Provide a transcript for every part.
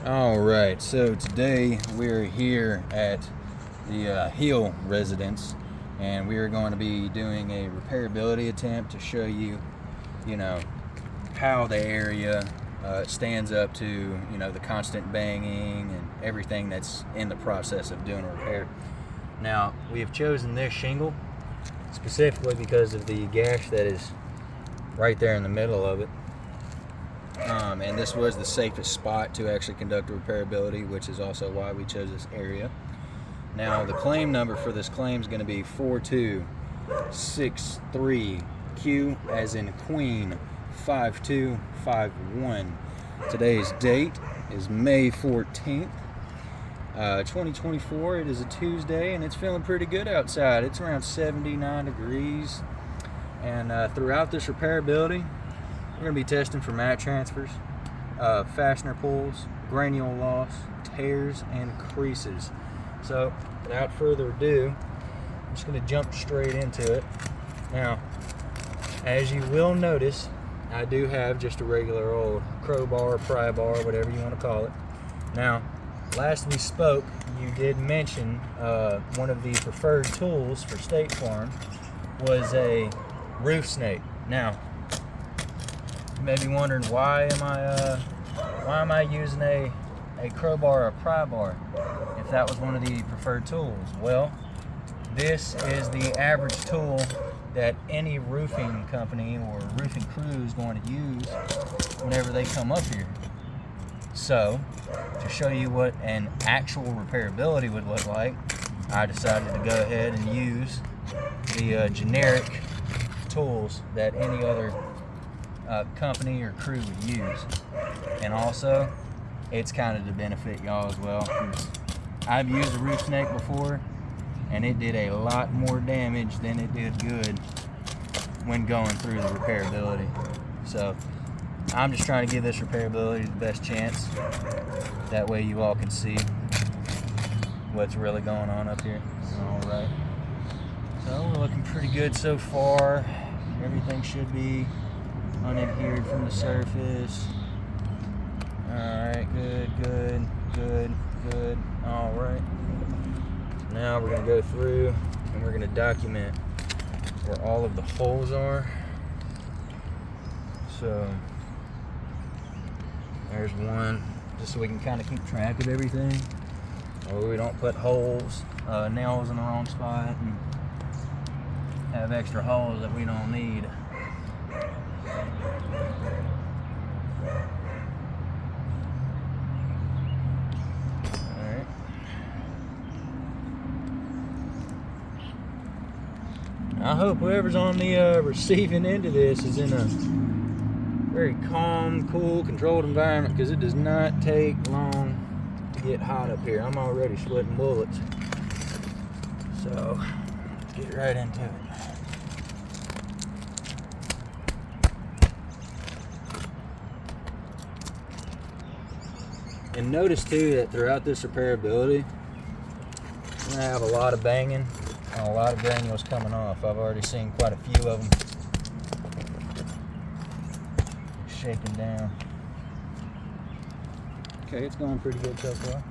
Alright, so today we're here at the Hill residence, and we are going to be doing a repairability attempt to show you, how the area stands up to, the constant banging and everything that's in the process of doing a repair. Now, we have chosen this shingle specifically because of the gash that is right there in the middle of it. And this was the safest spot to actually conduct a repairability, which is also why we chose this area. Now, the claim number for this claim is going to be 4263Q as in Queen 5251. Today's date is May 14th, 2024. It is a Tuesday, and it's feeling pretty good outside. It's around 79 degrees. And throughout this repairability, we're going to be testing for mat transfers, fastener pulls, granule loss, tears, and creases. So, without further ado, I'm just going to jump straight into it. Now, as you will notice, I do have just a regular old crowbar, pry bar, whatever you want to call it. Now, last we spoke, you did mention one of the preferred tools for State Farm was a roof snake. Now, you may be wondering, why am I using a crowbar or a pry bar if that was one of the preferred tools? Well, this is the average tool that any roofing company or roofing crew is going to use whenever they come up here. So, to show you what an actual repairability would look like, I decided to go ahead and use the generic tools that any other company or crew would use. And also, it's kind of to benefit y'all as well, because I've used a roof snake before and it did a lot more damage than it did good when going through the repairability. So I'm just trying to give this repairability the best chance, that way you all can see what's really going on up here. Alright, so we're looking pretty good so far. Everything should be unadhered from the surface. Alright, good. Alright. Now we're going to go through and we're going to document where all of the holes are. So, there's one, just so we can kind of keep track of everything. Or we don't put holes, nails in the wrong spot and have extra holes that we don't need. Alright. I hope whoever's on the receiving end of this is in a very calm, cool, controlled environment, because it does not take long to get hot up here. I'm already sweating bullets. So, let's get right into it. And notice too that throughout this repairability, we're going to have a lot of banging and a lot of granules coming off. I've already seen quite a few of them shaking down. Okay, it's going pretty good so far.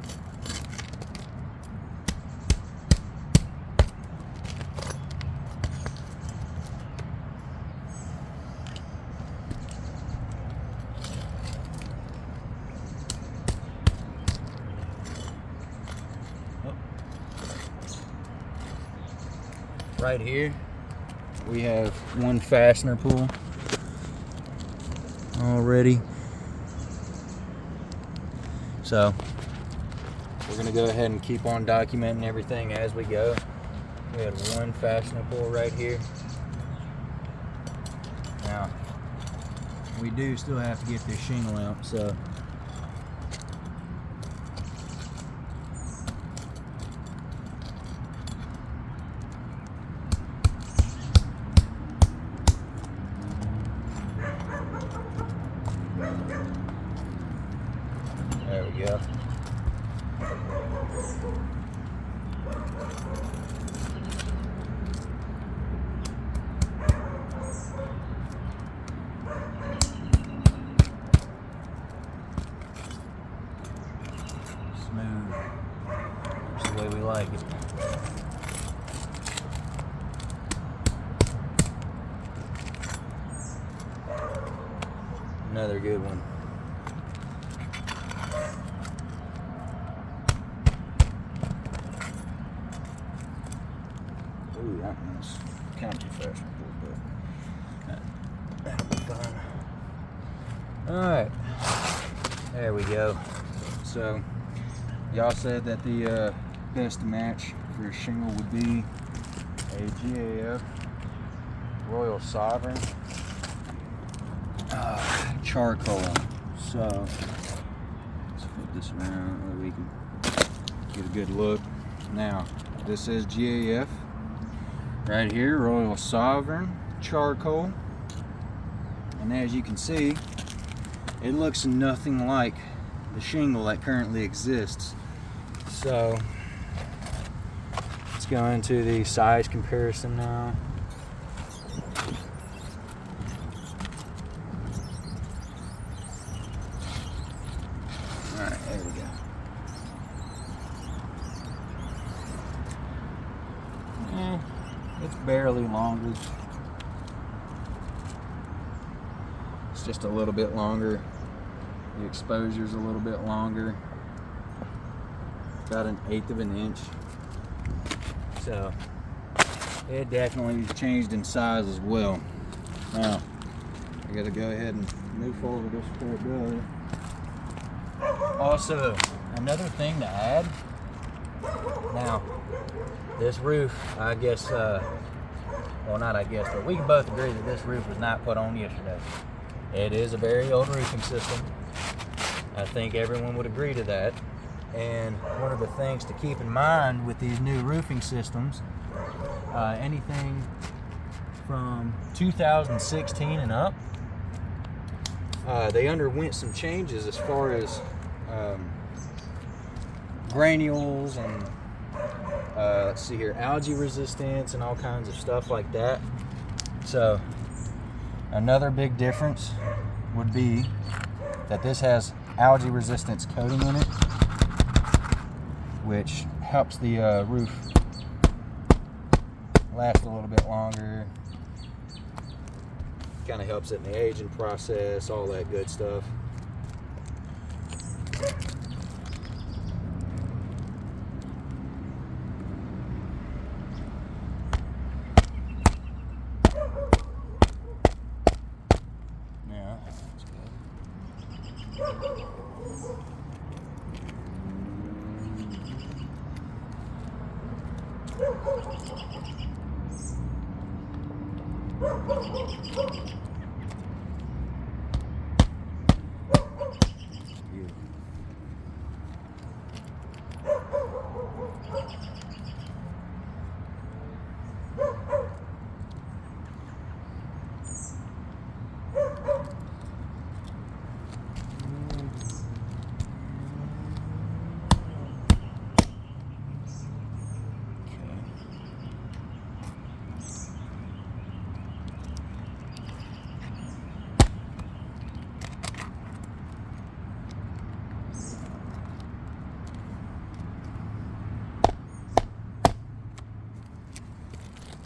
Right here, we have one fastener pull already. So, we're going to go ahead and keep on documenting everything as we go. We had one fastener pull right here. Now, we do still have to get this shingle out, so there we go. Smooth. That's the way we like it. Another good one. Ooh, that one's kind of too fast, but that'll be fine. Alright, there we go. So, y'all said that the best match for a shingle would be a GAF Royal Sovereign charcoal. So, let's flip this around so we can get a good look. Now, this is GAF right here, Royal Sovereign charcoal, and as you can see, it looks nothing like the shingle that currently exists. So let's go into the size comparison now. Alright, there we go. It's barely longer. It's just a little bit longer. The exposure's a little bit longer. About 1/8 of an inch. So it definitely changed in size as well. Now I gotta go ahead and move forward with this repairability. Also, another thing to add. Now, this roof, I guess, well, not I guess, but we can both agree that this roof was not put on yesterday. It is a very old roofing system. I think everyone would agree to that. And one of the things to keep in mind with these new roofing systems, anything from 2016 and up, they underwent some changes as far as granules and let's see here, algae resistance and all kinds of stuff like that. So another big difference would be that this has algae resistance coating in it, which helps the roof last a little bit longer. Kind of helps it in the aging process, all that good stuff. Yeah, that's good.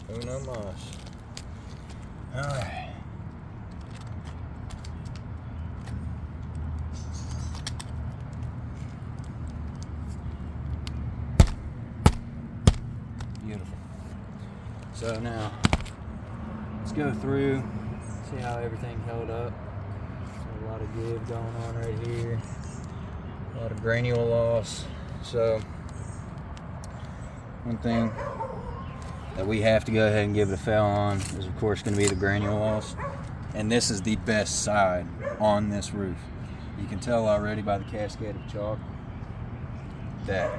Uno mas. Alright. Beautiful. So now, let's go through, see how everything held up. A lot of give going on right here. A lot of granule loss. So, one thing that we have to go ahead and give it a fail on is of course going to be the granule loss, and this is the best side on this roof. You can tell already by the cascade of chalk that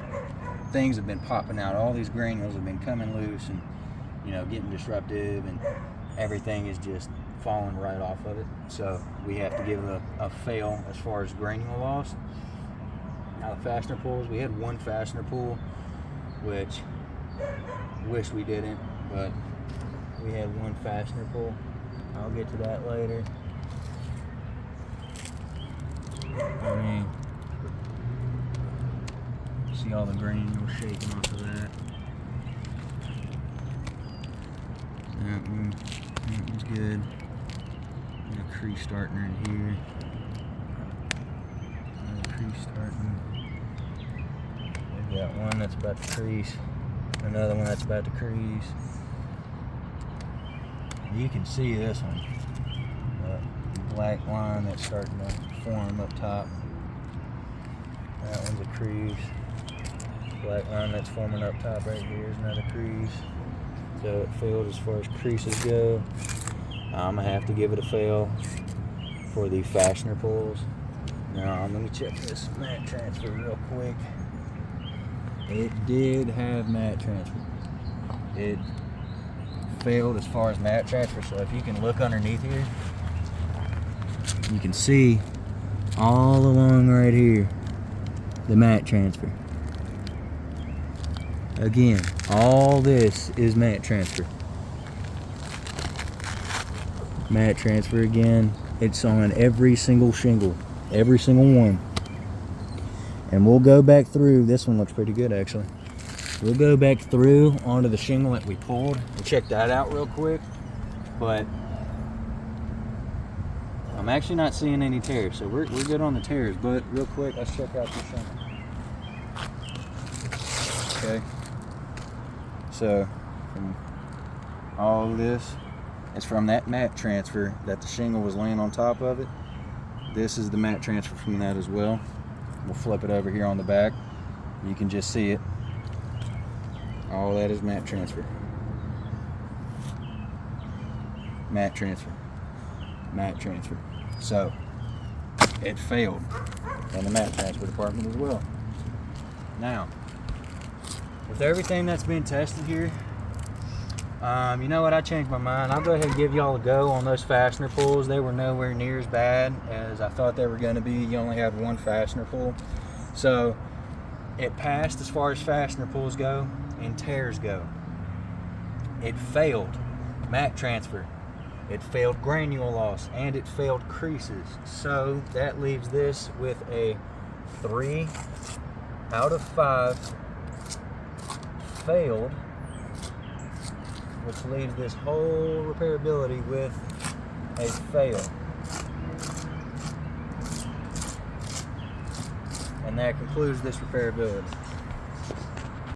things have been popping out. All these granules have been coming loose and, you know, getting disruptive, and everything is just falling right off of it. So we have to give it a fail as far as granule loss. Now the fastener pulls, we had one fastener pull, which wish we didn't, but we had one fastener pull. I'll get to that later. I mean, see all the granules shaking off of that. That one's good. Got a crease starting right here. Another crease starting. We've got one that's about to crease. Another one that's about to crease. You can see this one. The black line that's starting to form up top. That one's a crease. Black line that's forming up top right here is another crease. So it failed as far as creases go. I'm gonna have to give it a fail for the fastener pulls. Now let me check this mat transfer real quick. It did have mat transfer. It failed as far as mat transfer. So if you can look underneath here, you can see all along right here the mat transfer. Again, all this is mat transfer. Mat transfer again. It's on every single shingle, every single one. And we'll go back through. This one looks pretty good, actually. We'll go back through onto the shingle that we pulled and check that out real quick. But I'm actually not seeing any tears, so we're good on the tears. But real quick, let's check out the shingle. Okay. So, from all of this, it's from that mat transfer that the shingle was laying on top of it. This is the mat transfer from that as well. We'll flip it over here on the back. You can just see it. All that is mat transfer. Mat transfer. Mat transfer. So, it failed in the mat transfer department as well. Now, with everything that's being tested here, you know what, I changed my mind. I'll go ahead and give y'all a go on those fastener pulls. They were nowhere near as bad as I thought they were going to be. You only had one fastener pull. So it passed as far as fastener pulls go and tears go. It failed mat transfer. It failed granule loss, and it failed creases. So that leaves this with a 3 out of 5 failed, which leaves this whole repairability with a fail. And that concludes this repairability.